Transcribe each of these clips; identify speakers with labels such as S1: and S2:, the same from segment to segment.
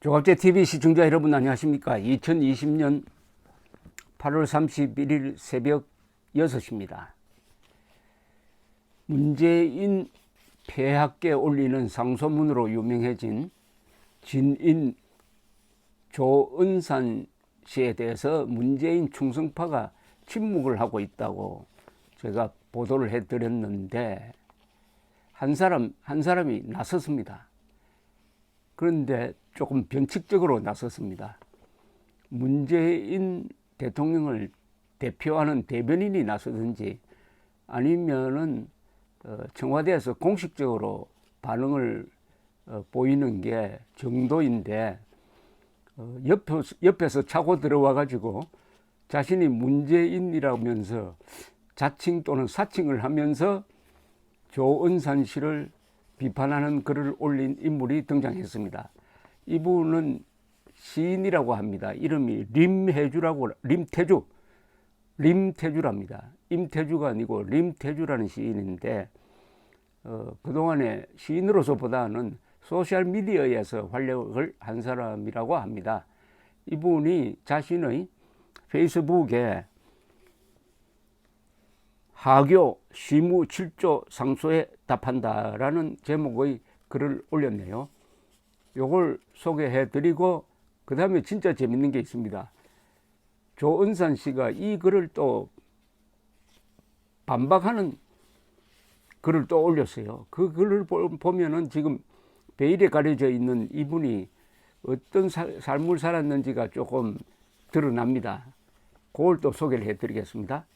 S1: 조갑제 TV 시청자 여러분 안녕하십니까? 2020년 8월 31일 새벽 6시입니다. 문재인 폐하께 올리는 상소문으로 유명해진 진인 조은산 씨에 대해서 문재인 충성파가 침묵을 하고 있다고 제가 보도를 해드렸는데 한 사람이 나섰습니다. 그런데 조금 변칙적으로 나섰습니다. 문재인 대통령을 대표하는 대변인이 나서든지 아니면은 청와대에서 공식적으로 반응을 보이는 게 정도인데 옆에서 차고 들어와 가지고 자신이 문재인이라면서 자칭 또는 사칭을 하면서 조은산 씨를 비판하는 글을 올린 인물이 등장했습니다. 이분은 시인이라고 합니다. 이름이 림태주랍니다. 임태주가 아니고 림태주라는 시인인데 그동안에 시인으로서보다는 소셜미디어에서 활약을 한 사람이라고 합니다. 이분이 자신의 페이스북에 하교 시무 7조 상소에 답한다라는 제목의 글을 올렸네요. 요걸 소개해 드리고 그 다음에 진짜 재밌는 게 있습니다. 조은산 씨가 이 글을 또 반박하는 글을 또 올렸어요. 그 글을 보면은 지금 베일에 가려져 있는 이분이 어떤 삶을 살았는지가 조금 드러납니다. 그걸 또 소개를 해 드리겠습니다.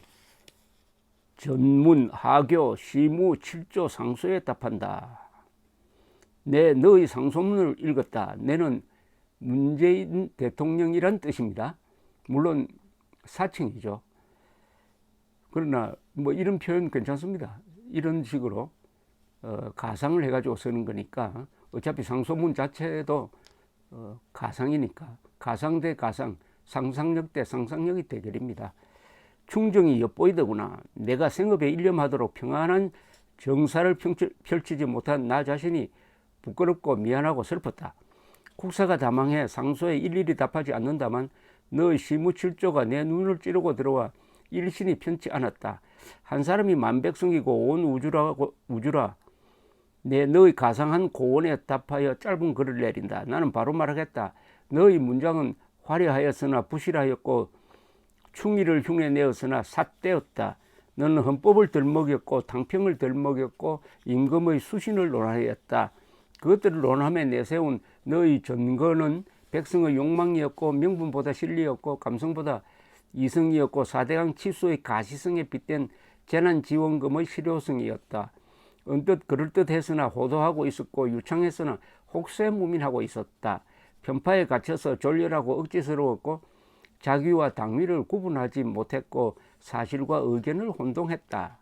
S1: 전문 하교 시무 7조 상소에 답한다. 너의 상소문을 읽었다. 내는 문재인 대통령이란 뜻입니다. 물론 사칭이죠. 그러나 뭐 이런 표현 괜찮습니다. 이런 식으로 가상을 해가지고 쓰는 거니까 어차피 상소문 자체도 가상이니까 가상 대 가상, 상상력 대 상상력이 대결입니다. 충정이 엿보이더구나. 내가 생업에 일념하도록 평안한 정사를 펼치지 못한 나 자신이 부끄럽고 미안하고 슬펐다. 국사가 다망해 상소에 일일이 답하지 않는다만 너의 시무칠조가 내 눈을 찌르고 들어와 일신이 편치 않았다. 한 사람이 만백성이고 온 우주라 너의 가상한 고언에 답하여 짧은 글을 내린다. 나는 바로 말하겠다. 너의 문장은 화려하였으나 부실하였고 충의를 흉내내었으나 삿되었다. 너는 헌법을 덜먹였고 당평을 덜먹였고 임금의 수신을 논하였다. 그것들을 논함에 내세운 너의 전거는 백성의 욕망이었고 명분보다 실리였고 감성보다 이성이었고 사대강 치수의 가시성에 빗댄 재난지원금의 실효성이었다. 언뜻 그럴듯했으나 호도하고 있었고 유창했으나 혹세무민하고 있었다. 편파에 갇혀서 졸렬하고 억지스러웠고 자기와 당위를 구분하지 못했고 사실과 의견을 혼동했다.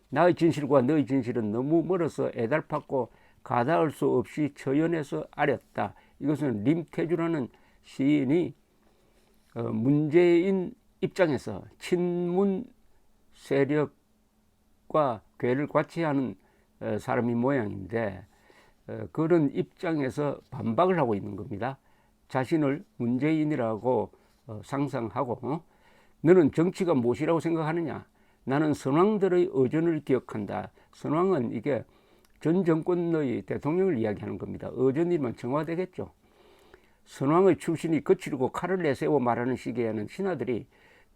S1: 나의 진실과 너의 진실은 너무 멀어서 애달팠고 가닿을 수 없이 처연해서 아렸다. 이것은 림태주라는 시인이 문재인 입장에서 친문 세력과 궤를 같이하는 사람이 모양인데 그런 입장에서 반박을 하고 있는 겁니다. 자신을 문재인이라고 상상하고 너는 정치가 무엇이라고 생각하느냐? 나는 선왕들의 의전을 기억한다. 선왕은 이게 전 정권의 대통령을 이야기하는 겁니다. 의전이면 청와대겠죠. 선왕의 출신이 거칠고 칼을 내세워 말하는 시기에는 신하들이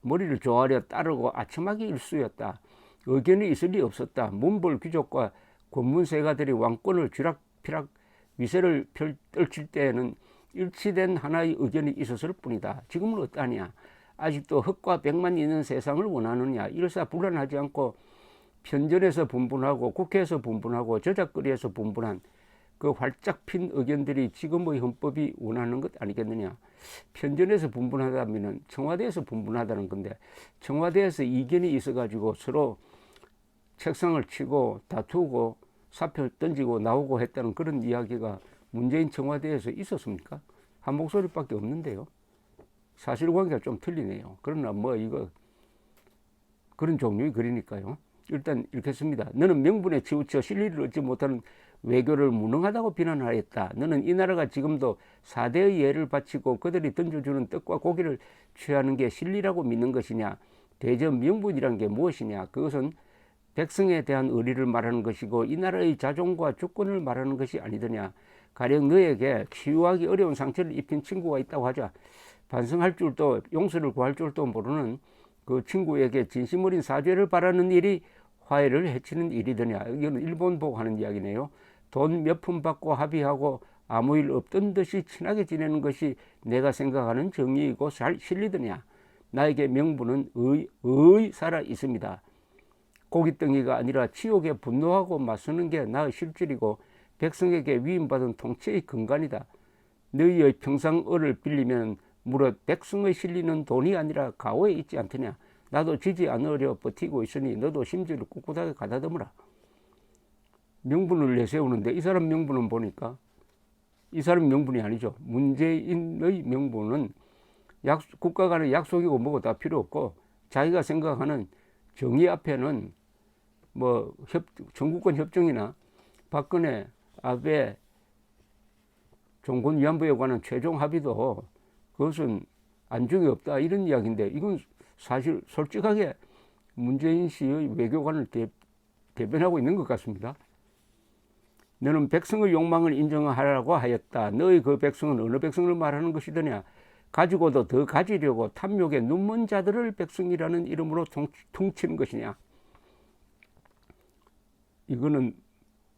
S1: 머리를 조아려 따르고 아첨하기 일쑤였다. 의견이 있을 리 없었다. 문벌 귀족과 권문세가들이 왕권을 쥐락피락 위세를 떨칠 때에는 일치된 하나의 의견이 있었을 뿐이다. 지금은 어떠하냐? 아직도 흑과 백만 있는 세상을 원하느냐? 일사불란하지 않고 편전에서 분분하고 국회에서 분분하고 저작거리에서 분분한 그 활짝 핀 의견들이 지금의 헌법이 원하는 것 아니겠느냐? 편전에서 분분하다면 청와대에서 분분하다는 건데 청와대에서 이견이 있어가지고 서로 책상을 치고 다투고 사표 던지고 나오고 했다는 그런 이야기가 문재인 청와대에서 있었습니까? 한 목소리밖에 없는데요. 사실관계가 좀 틀리네요. 그러나 뭐 이거 그런 종류의 글이니까요. 일단 읽겠습니다. 너는 명분에 치우쳐 실리를 얻지 못하는 외교를 무능하다고 비난하였다. 너는 이 나라가 지금도 4대의 예를 바치고 그들이 던져주는 떡과 고기를 취하는 게 진리라고 믿는 것이냐? 대전 명분이란 게 무엇이냐? 그것은 백성에 대한 의리를 말하는 것이고 이 나라의 자존과 주권을 말하는 것이 아니더냐? 가령 너에게 치유하기 어려운 상처를 입힌 친구가 있다고 하자. 반성할 줄도 용서를 구할 줄도 모르는 그 친구에게 진심 어린 사죄를 바라는 일이 화해를 해치는 일이더냐. 이거는 일본 보고 하는 이야기네요. 돈 몇 푼 받고 합의하고 아무 일 없던 듯이 친하게 지내는 것이 내가 생각하는 정의이고 진리더냐. 나에게 명분은 살아 있습니다. 고깃덩이가 아니라 치욕에 분노하고 맞서는 게 나의 실질이고 백성에게 위임받은 통치의 근간이다. 너희의 평상어를 빌리면 무릇 백성의 실리는 돈이 아니라 가오에 있지 않더냐. 나도 지지 않으려 버티고 있으니 너도 심지를 꿋꿋하게 가다듬으라. 명분을 내세우는데 이 사람 명분은 보니까 이 사람 명분이 아니죠. 문재인의 명분은 국가 간의 약속이고 뭐고 다 필요 없고 자기가 생각하는 정의 앞에는 뭐 전국권 협정이나 박근혜, 아베, 종군 위안부에 관한 최종 합의도 그것은 안중에 없다 이런 이야기인데 이건 사실 솔직하게 문재인 씨의 외교관을 대변하고 있는 것 같습니다. 너는 백성의 욕망을 인정하라고 하였다. 너희 그 백성은 어느 백성을 말하는 것이더냐. 가지고도 더 가지려고 탐욕에 눈먼 자들을 백성이라는 이름으로 퉁치는 것이냐. 이거는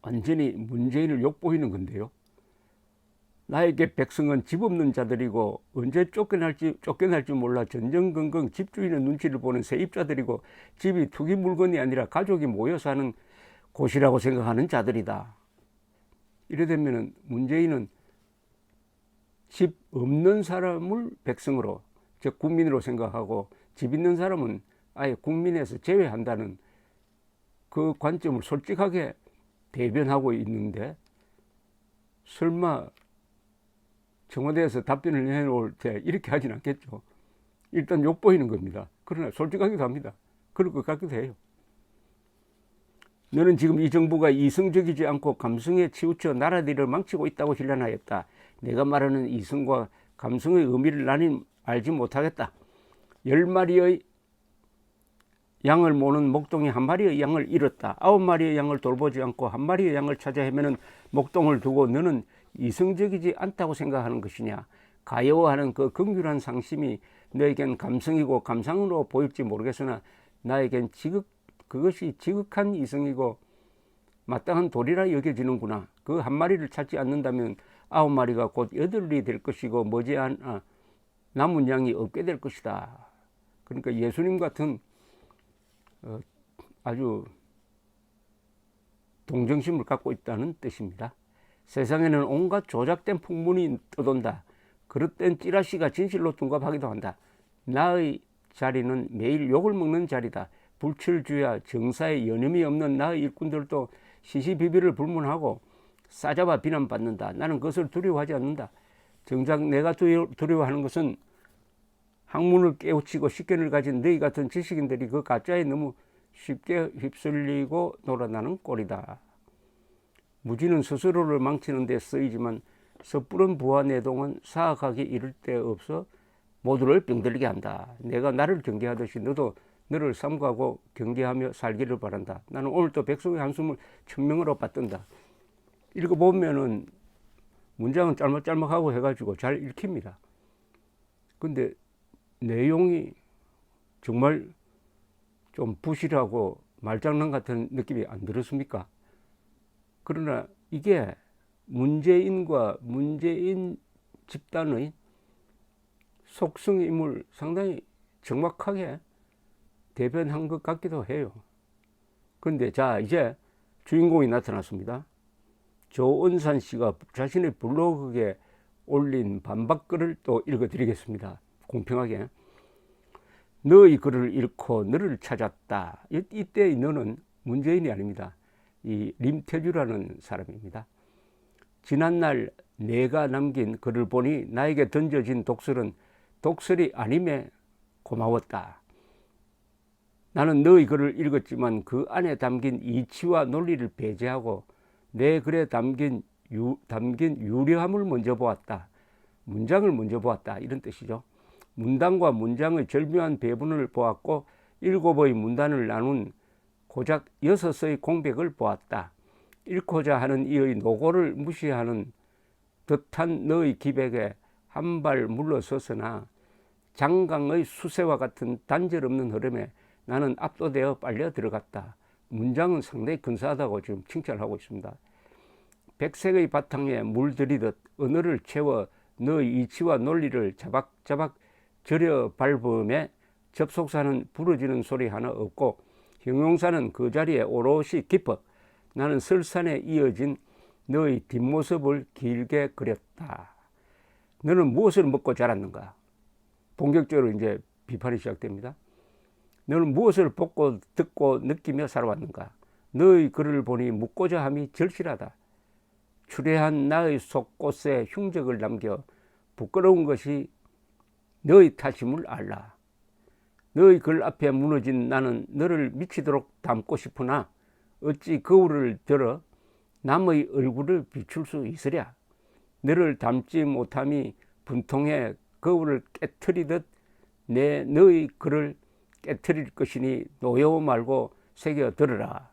S1: 완전히 문재인을 욕보이는 건데요. 나에게 백성은 집 없는 자들이고 언제 쫓겨날지 몰라 전전긍긍 집주인의 눈치를 보는 세입자들이고 집이 투기 물건이 아니라 가족이 모여 사는 곳이라고 생각하는 자들이다. 이래 되면 문재인은 집 없는 사람을 백성으로 즉 국민으로 생각하고 집 있는 사람은 아예 국민에서 제외한다는 그 관점을 솔직하게 대변하고 있는데 설마 청와대에서 답변을 내놓을 때 이렇게 하진 않겠죠. 일단 욕보이는 겁니다. 그러나 솔직하기도 합니다. 그럴 것 같기도 해요. 너는 지금 이 정부가 이성적이지 않고 감성에 치우쳐 나라들을 망치고 있다고 진단하였다. 내가 말하는 이성과 감성의 의미를 나는 알지 못하겠다. 10마리의 양을 모는 목동이 한 마리의 양을 잃었다. 9마리의 양을 돌보지 않고 한 마리의 양을 찾아 헤매는 목동을 두고 너는 이성적이지 않다고 생각하는 것이냐. 가여워하는 그 긍휼한 상심이 너에겐 감성이고 감상으로 보일지 모르겠으나 나에겐 그것이 지극한 이성이고 마땅한 도리라 여겨지는구나. 그 한 마리를 찾지 않는다면 9마리가 곧 8이 될 것이고 머지않아 남은 양이 없게 될 것이다. 그러니까 예수님 같은 아주 동정심을 갖고 있다는 뜻입니다. 세상에는 온갖 조작된 풍문이 떠돈다. 그릇된 찌라시가 진실로 둔갑하기도 한다. 나의 자리는 매일 욕을 먹는 자리다. 불철주야 정사에 여념이 없는 나의 일꾼들도 시시비비를 불문하고 싸잡아 비난받는다. 나는 그것을 두려워하지 않는다. 정작 내가 두려워하는 것은 학문을 깨우치고 식견을 가진 너희 같은 지식인들이 그 가짜에 너무 쉽게 휩쓸리고 놀아나는 꼴이다. 무지는 스스로를 망치는 데 쓰이지만 섣부른 부하 내동은 사악하게 이를 데 없어 모두를 병들게 한다. 내가 나를 경계하듯이 너도 너를 삼가하고 경계하며 살기를 바란다. 나는 오늘 또 백성의 한숨을 천명으로 받든다. 읽어보면은 문장은 짤막짤막하고 해가지고 잘 읽힙니다. 근데 내용이 정말 좀 부실하고 말장난 같은 느낌이 안 들었습니까? 그러나 이게 문재인과 문재인 집단의 속성임을 상당히 정확하게 대변한 것 같기도 해요. 그런데 자, 이제 주인공이 나타났습니다. 조은산 씨가 자신의 블로그에 올린 반박글을 또 읽어드리겠습니다. 공평하게. 너의 글을 읽고 너를 찾았다. 이때의 너는 문재인이 아닙니다. 이 림태주라는 사람입니다. 지난날 내가 남긴 글을 보니 나에게 던져진 독설은 독설이 아님에 고마웠다. 나는 너의 글을 읽었지만 그 안에 담긴 이치와 논리를 배제하고 내 글에 담긴 유려함을 먼저 보았다. 문장을 먼저 보았다. 이런 뜻이죠. 문단과 문장의 절묘한 배분을 보았고 7의 문단을 나눈 고작 6의 공백을 보았다. 읽고자 하는 이의 노고를 무시하는 듯한 너의 기백에 한 발 물러섰으나 장강의 수세와 같은 단절 없는 흐름에 나는 압도되어 빨려 들어갔다. 문장은 상당히 근사하다고 지금 칭찬하고 있습니다. 백색의 바탕에 물 들이듯 언어를 채워 너의 이치와 논리를 자박자박 절여 밟음에 접속사는 부러지는 소리 하나 없고 형용사는 그 자리에 오롯이 깊어 나는 설산에 이어진 너의 뒷모습을 길게 그렸다. 너는 무엇을 먹고 자랐는가? 본격적으로 이제 비판이 시작됩니다. 너는 무엇을 보고 듣고 느끼며 살아왔는가? 너의 글을 보니 묻고자 함이 절실하다. 추레한 나의 속곳에 흉적을 남겨 부끄러운 것이 너의 탓임을 알라. 너의 글 앞에 무너진 나는 너를 미치도록 닮고 싶으나 어찌 거울을 들어 남의 얼굴을 비출 수 있으랴. 너를 닮지 못함이 분통에 거울을 깨트리듯 너의 글을 깨트릴 것이니 노여 말고 새겨 들으라.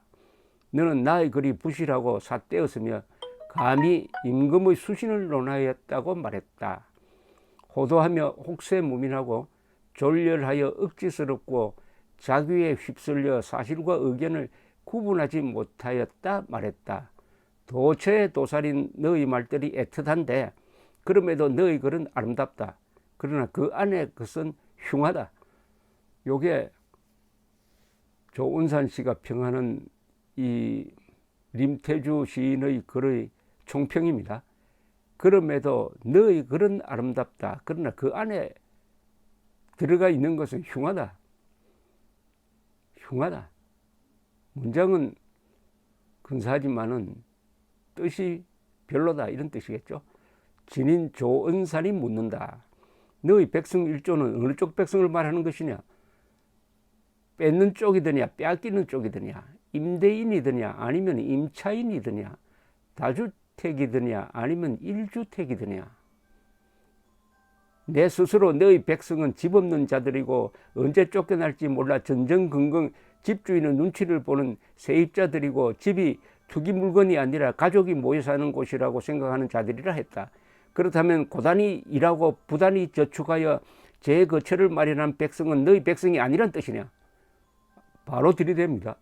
S1: 너는 나의 글이 부실하고 삿되었으며 감히 임금의 수신을 논하였다고 말했다. 호도하며 혹세무민하고 졸렬하여 억지스럽고 자귀에 휩쓸려 사실과 의견을 구분하지 못하였다 말했다. 도처에 도살인 너의 말들이 애틋한데 그럼에도 너의 글은 아름답다. 그러나 그 안에 것은 흉하다. 요게 조은산 씨가 평하는 이 림태주 시인의 글의 총평입니다. 그럼에도 너의 글은 아름답다. 그러나 그 안에 들어가 있는 것은 흉하다. 흉하다. 문장은 근사하지만은 뜻이 별로다. 이런 뜻이겠죠. 진인 조은산이 묻는다. 너의 백성 1조는 어느 쪽 백성을 말하는 것이냐? 뺏는 쪽이더냐 빼앗기는 쪽이더냐, 임대인이더냐 아니면 임차인이더냐, 다주택이더냐 아니면 일주택이더냐. 내 스스로 너의 백성은 집 없는 자들이고 언제 쫓겨날지 몰라 전전긍긍 집주인의 눈치를 보는 세입자들이고 집이 투기 물건이 아니라 가족이 모여 사는 곳이라고 생각하는 자들이라 했다. 그렇다면 고단히 일하고 부단히 저축하여 재거처를 마련한 백성은 너희 백성이 아니란 뜻이냐? 바로 들이댑니다.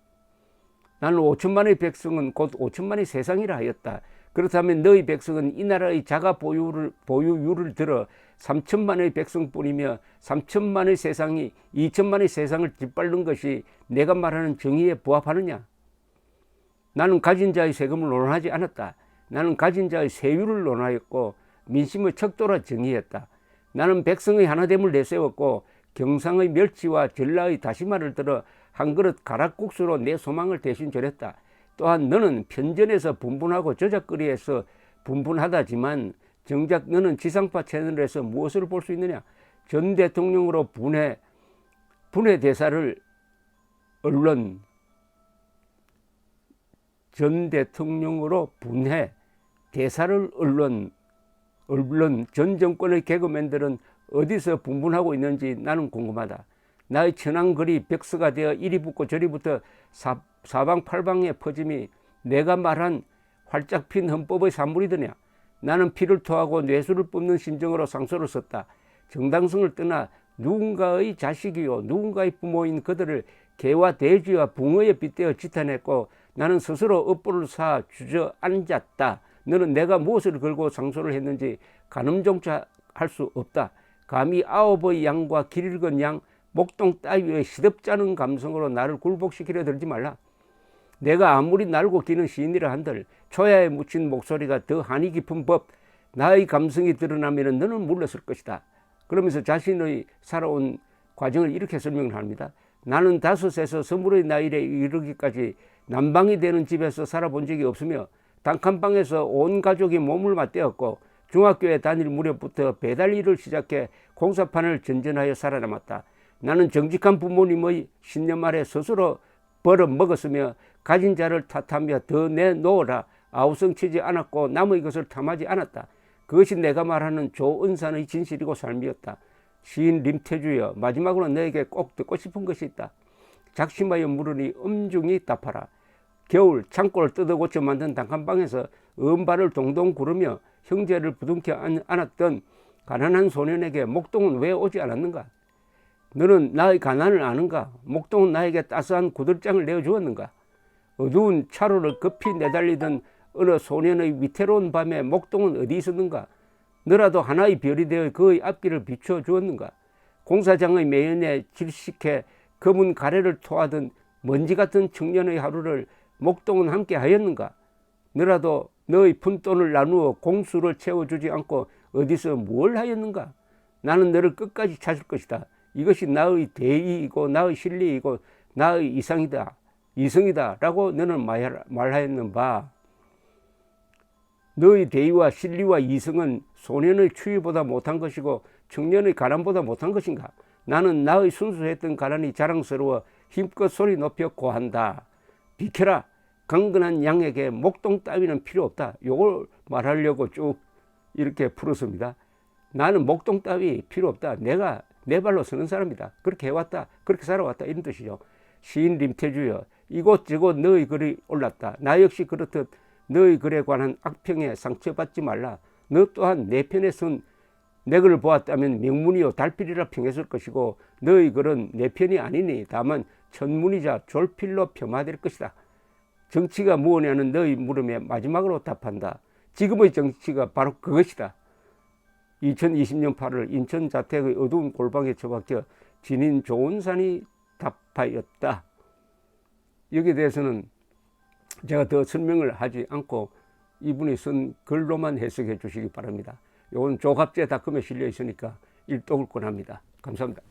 S1: 나는 5천만의 백성은 곧 5천만의 세상이라 하였다. 그렇다면 너희 백성은 이 나라의 자가 보유율을 들어 3천만의 백성뿐이며 3천만의 세상이 2천만의 세상을 짓밟는 것이 내가 말하는 정의에 부합하느냐? 나는 가진 자의 세금을 논하지 않았다. 나는 가진 자의 세율을 논하였고 민심의 척도라 정의했다. 나는 백성의 하나됨을 내세웠고 경상의 멸치와 전라의 다시마를 들어 한 그릇 가락국수로 내 소망을 대신 전했다. 또한 너는 편전에서 분분하고 저작거리에서 분분하다지만 정작 너는 지상파 채널에서 무엇을 볼 수 있느냐? 전 대통령으로 분해 대사를 언론, 전 대통령으로 분해 대사를 언론, 전 정권의 개그맨들은 어디서 분분하고 있는지 나는 궁금하다. 나의 천한 글이 벽서가 되어 이리 붙고 저리 붙어 사방팔방에 퍼짐이 내가 말한 활짝 핀 헌법의 산물이더냐. 나는 피를 토하고 뇌수를 뿜는 심정으로 상소를 썼다. 정당성을 떠나 누군가의 자식이요 누군가의 부모인 그들을 개와 돼지와 붕어에 빗대어 지탄했고 나는 스스로 업보를 쌓아 주저앉았다. 너는 내가 무엇을 걸고 상소를 했는지 가늠조차 할 수 없다. 감히 9의 양과 길 잃은 양 목동 따위의 시덥잖은 감성으로 나를 굴복시키려 들지 말라. 내가 아무리 날고 기는 시인이라 한들 초야에 묻힌 목소리가 더 한이 깊은 법, 나의 감성이 드러나면 너는 물러설 것이다. 그러면서 자신의 살아온 과정을 이렇게 설명을 합니다. 나는 5에서 20의 나이에 이르기까지 난방이 되는 집에서 살아본 적이 없으며 단칸방에서 온 가족이 몸을 맞대었고 중학교에 다닐 무렵부터 배달 일을 시작해 공사판을 전전하여 살아남았다. 나는 정직한 부모님의 신념 아래 스스로 벌어먹었으며 가진 자를 탓하며 더 내놓으라 아우성치지 않았고 남의 것을 탐하지 않았다. 그것이 내가 말하는 조은산의 진실이고 삶이었다. 시인 림태주여, 마지막으로 너에게 꼭 듣고 싶은 것이 있다. 작심하여 물으니 엄중히 답하라. 겨울 창고를 뜯어고쳐 만든 단칸방에서 음발을 동동 구르며 형제를 부둥켜 안았던 가난한 소년에게 목동은 왜 오지 않았는가? 너는 나의 가난을 아는가? 목동은 나에게 따스한 구들장을 내어주었는가? 어두운 차로를 급히 내달리던 어느 소년의 위태로운 밤에 목동은 어디 있었는가? 너라도 하나의 별이 되어 그의 앞길을 비춰 주었는가? 공사장의 매연에 질식해 검은 가래를 토하던 먼지 같은 청년의 하루를 목동은 함께 하였는가? 너라도 너의 푼돈을 나누어 공수를 채워주지 않고 어디서 뭘 하였는가? 나는 너를 끝까지 찾을 것이다. 이것이 나의 대의이고 나의 신리이고 나의 이성이다 라고 너는 말하였는 바, 너의 대의와 신리와 이성은 소년의 추위보다 못한 것이고 청년의 가난보다 못한 것인가? 나는 나의 순수했던 가난이 자랑스러워 힘껏 소리 높여 고한다. 비켜라. 강건한 양에게 목동 따위는 필요 없다. 요걸 말하려고 쭉 이렇게 풀었습니다. 나는 목동 따위 필요 없다. 내가 내 발로 서는 사람이다. 그렇게 해왔다. 그렇게 살아왔다. 이런 뜻이죠. 시인 림태주여, 이곳저곳 너의 글이 올랐다. 나 역시 그렇듯 너의 글에 관한 악평에 상처받지 말라. 너 또한 내 편에 선 내 글을 보았다면 명문이요 달필이라 평했을 것이고 너의 글은 내 편이 아니니 다만 천문이자 졸필로 폄하될 것이다. 정치가 무엇이냐는 너의 물음에 마지막으로 답한다. 지금의 정치가 바로 그것이다. 2020년 8월 인천 자택의 어두운 골방에 처박혀 지닌 조은산이 답하였다. 여기에 대해서는 제가 더 설명을 하지 않고 이분이 쓴 글로만 해석해 주시기 바랍니다. 이건 조갑제닷컴에 실려 있으니까 일독을 권합니다. 감사합니다.